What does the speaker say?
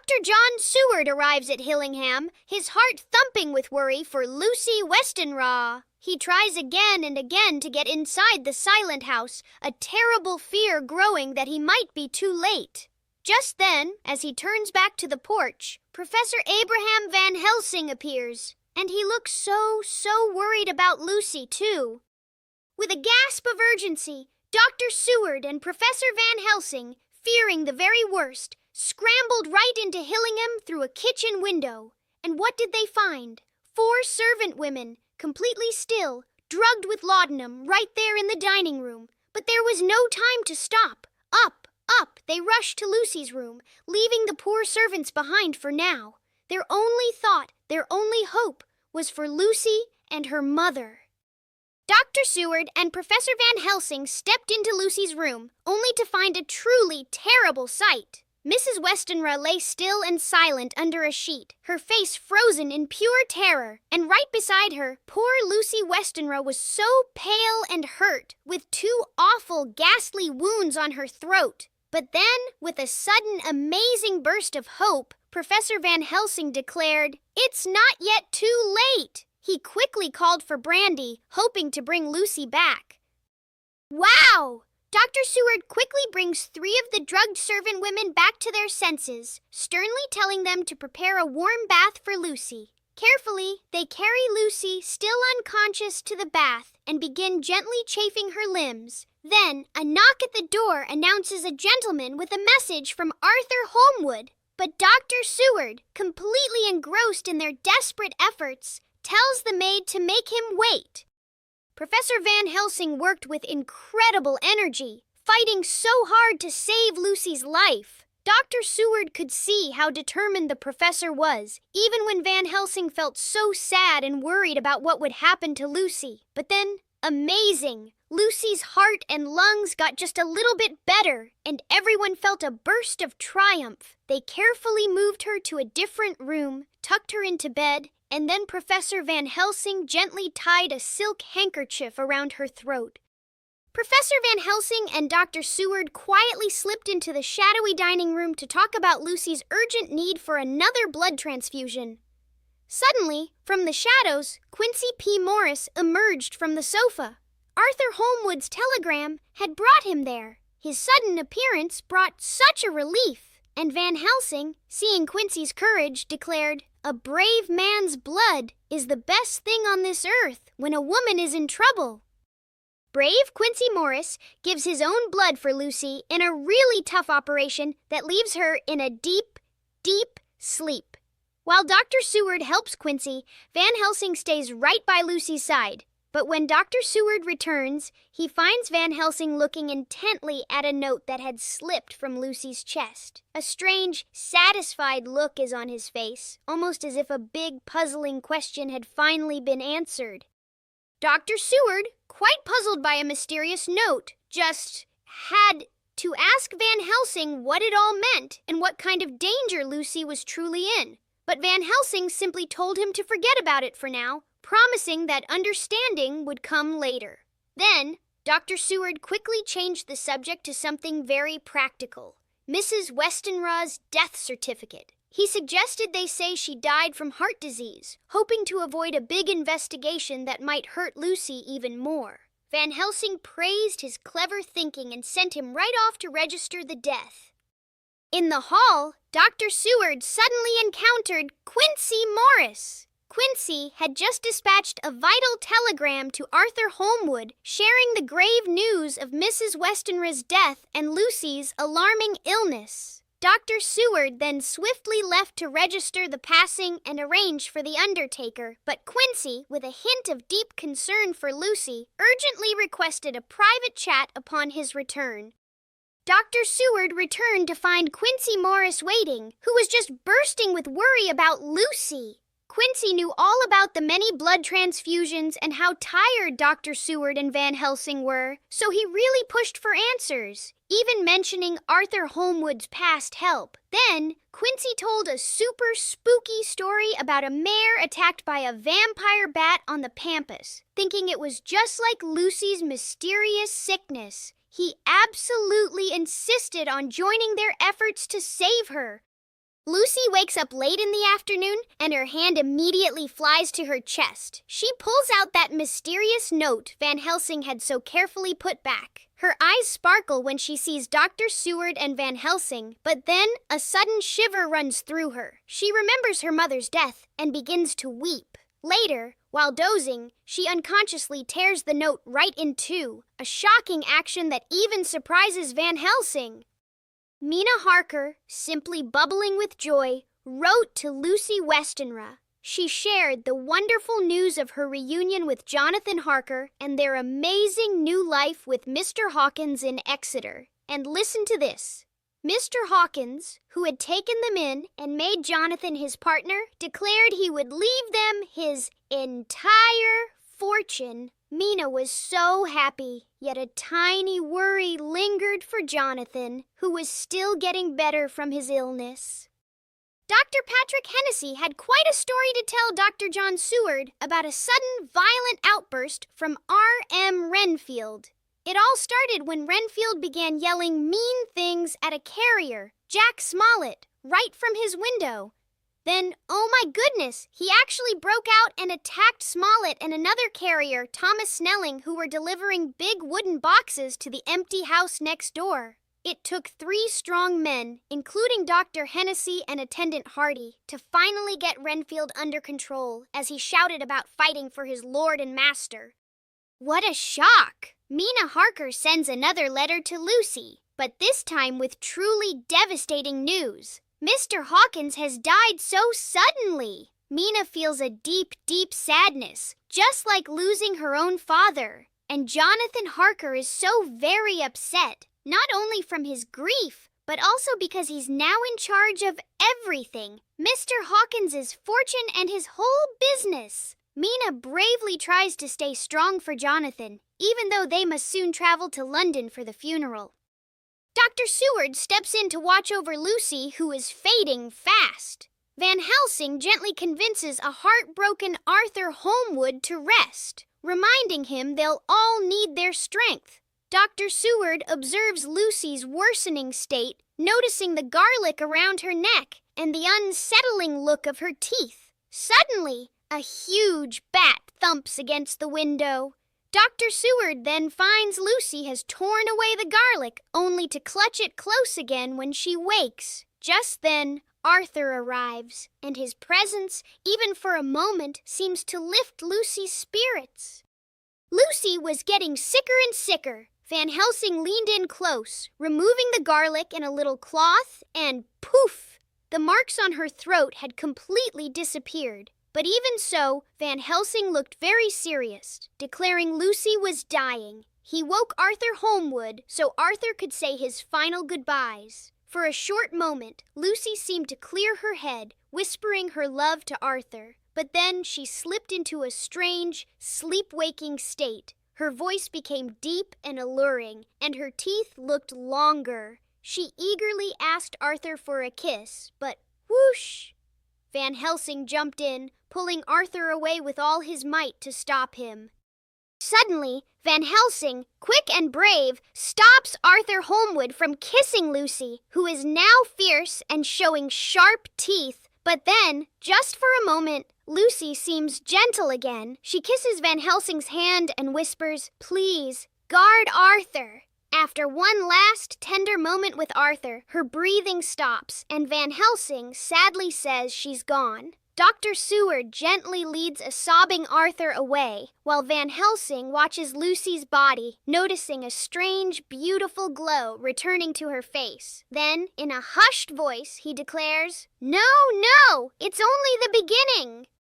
Dr. John Seward arrives at Hillingham, his heart thumping with worry for Lucy Westenra. He tries again and again to get inside the silent house, a terrible fear growing that he might be too late. Just then, as he turns back to the porch, Professor Abraham Van Helsing appears, and he looks so worried about Lucy, too. With a gasp of urgency, Dr. Seward and Professor Van Helsing, fearing the very worst, scrambled right into Hillingham through a kitchen window. And what did they find? 4 servant women, completely still, drugged with laudanum right there in the dining room. But there was no time to stop. Up, they rushed to Lucy's room, leaving the poor servants behind for now. Their only thought, their only hope, was for Lucy and her mother. Dr. Seward and Professor Van Helsing stepped into Lucy's room, only to find a truly terrible sight. Mrs. Westenra lay still and silent under a sheet, her face frozen in pure terror, and right beside her, poor Lucy Westenra was so pale and hurt, with 2 awful, ghastly wounds on her throat. But then, with a sudden, amazing burst of hope, Professor Van Helsing declared, "It's not yet too late." He quickly called for brandy, hoping to bring Lucy back. Wow! Dr. Seward quickly brings 3 of the drugged servant women back to their senses, sternly telling them to prepare a warm bath for Lucy. Carefully, they carry Lucy, still unconscious, to the bath and begin gently chafing her limbs. Then, a knock at the door announces a gentleman with a message from Arthur Holmwood. But Dr. Seward, completely engrossed in their desperate efforts, tells the maid to make him wait. Professor Van Helsing worked with incredible energy, fighting so hard to save Lucy's life. Dr. Seward could see how determined the professor was, even when Van Helsing felt so sad and worried about what would happen to Lucy. But then, amazing! Lucy's heart and lungs got just a little bit better, and everyone felt a burst of triumph. They carefully moved her to a different room, tucked her into bed, and then Professor Van Helsing gently tied a silk handkerchief around her throat. Professor Van Helsing and Dr. Seward quietly slipped into the shadowy dining room to talk about Lucy's urgent need for another blood transfusion. Suddenly, from the shadows, Quincy P. Morris emerged from the sofa. Arthur Holmwood's telegram had brought him there. His sudden appearance brought such a relief, and Van Helsing, seeing Quincy's courage, declared, "A brave man's blood is the best thing on this earth when a woman is in trouble." Brave Quincy Morris gives his own blood for Lucy in a really tough operation that leaves her in a deep sleep. While Dr. Seward helps Quincy, Van Helsing stays right by Lucy's side. But when Dr. Seward returns, he finds Van Helsing looking intently at a note that had slipped from Lucy's chest. A strange, satisfied look is on his face, almost as if a big, puzzling question had finally been answered. Dr. Seward, quite puzzled by a mysterious note, just had to ask Van Helsing what it all meant and what kind of danger Lucy was truly in. But Van Helsing simply told him to forget about it for now, promising that understanding would come later. Then, Dr. Seward quickly changed the subject to something very practical, Mrs. Westenra's death certificate. He suggested they say she died from heart disease, hoping to avoid a big investigation that might hurt Lucy even more. Van Helsing praised his clever thinking and sent him right off to register the death. In the hall, Dr. Seward suddenly encountered Quincy Morris. Quincy had just dispatched a vital telegram to Arthur Holmwood, sharing the grave news of Mrs. Westenra's death and Lucy's alarming illness. Dr. Seward then swiftly left to register the passing and arrange for the undertaker, but Quincy, with a hint of deep concern for Lucy, urgently requested a private chat upon his return. Dr. Seward returned to find Quincy Morris waiting, who was just bursting with worry about Lucy. Quincy knew all about the many blood transfusions and how tired Dr. Seward and Van Helsing were, so he really pushed for answers, even mentioning Arthur Holmwood's past help. Then, Quincy told a super spooky story about a mare attacked by a vampire bat on the pampas, thinking it was just like Lucy's mysterious sickness. He absolutely insisted on joining their efforts to save her. Lucy wakes up late in the afternoon, and her hand immediately flies to her chest. She pulls out that mysterious note Van Helsing had so carefully put back. Her eyes sparkle when she sees Dr. Seward and Van Helsing, but then a sudden shiver runs through her. She remembers her mother's death and begins to weep. Later, while dozing, she unconsciously tears the note right in two, a shocking action that even surprises Van Helsing. Mina Harker, simply bubbling with joy, wrote to Lucy Westenra. She shared the wonderful news of her reunion with Jonathan Harker and their amazing new life with Mr. Hawkins in Exeter. And listen to this. Mr. Hawkins, who had taken them in and made Jonathan his partner, declared he would leave them his entire fortune. Mina was so happy, yet a tiny worry lingered for Jonathan, who was still getting better from his illness. Dr. Patrick Hennessy had quite a story to tell Dr. John Seward about a sudden violent outburst from R.M. Renfield. It all started when Renfield began yelling mean things at a carrier, Jack Smollett, right from his window. Then, oh my goodness, he actually broke out and attacked Smollett and another carrier, Thomas Snelling, who were delivering big wooden boxes to the empty house next door. It took 3 strong men, including Dr. Hennessy and Attendant Hardy, to finally get Renfield under control as he shouted about fighting for his lord and master. What a shock! Mina Harker sends another letter to Lucy, but this time with truly devastating news. Mr. Hawkins has died so suddenly. Mina feels a deep, deep sadness, just like losing her own father. And Jonathan Harker is so very upset, not only from his grief, but also because he's now in charge of everything, Mr. Hawkins's fortune and his whole business. Mina bravely tries to stay strong for Jonathan, even though they must soon travel to London for the funeral. Dr. Seward steps in to watch over Lucy, who is fading fast. Van Helsing gently convinces a heartbroken Arthur Holmwood to rest, reminding him they'll all need their strength. Dr. Seward observes Lucy's worsening state, noticing the garlic around her neck and the unsettling look of her teeth. Suddenly, a huge bat thumps against the window. Dr. Seward then finds Lucy has torn away the garlic, only to clutch it close again when she wakes. Just then, Arthur arrives, and his presence, even for a moment, seems to lift Lucy's spirits. Lucy was getting sicker and sicker. Van Helsing leaned in close, removing the garlic in a little cloth, and poof! The marks on her throat had completely disappeared. But even so, Van Helsing looked very serious, declaring Lucy was dying. He woke Arthur Holmwood so Arthur could say his final goodbyes. For a short moment, Lucy seemed to clear her head, whispering her love to Arthur. But then she slipped into a strange, sleep-waking state. Her voice became deep and alluring, and her teeth looked longer. She eagerly asked Arthur for a kiss, but whoosh! Van Helsing jumped in, pulling Arthur away with all his might to stop him. Suddenly, Van Helsing, quick and brave, stops Arthur Holmwood from kissing Lucy, who is now fierce and showing sharp teeth. But then, just for a moment, Lucy seems gentle again. She kisses Van Helsing's hand and whispers, "Please, guard Arthur." After one last tender moment with Arthur, her breathing stops, and Van Helsing sadly says she's gone. Dr. Seward gently leads a sobbing Arthur away, while Van Helsing watches Lucy's body, noticing a strange, beautiful glow returning to her face. Then, in a hushed voice, he declares, "No, no, it's only the beginning."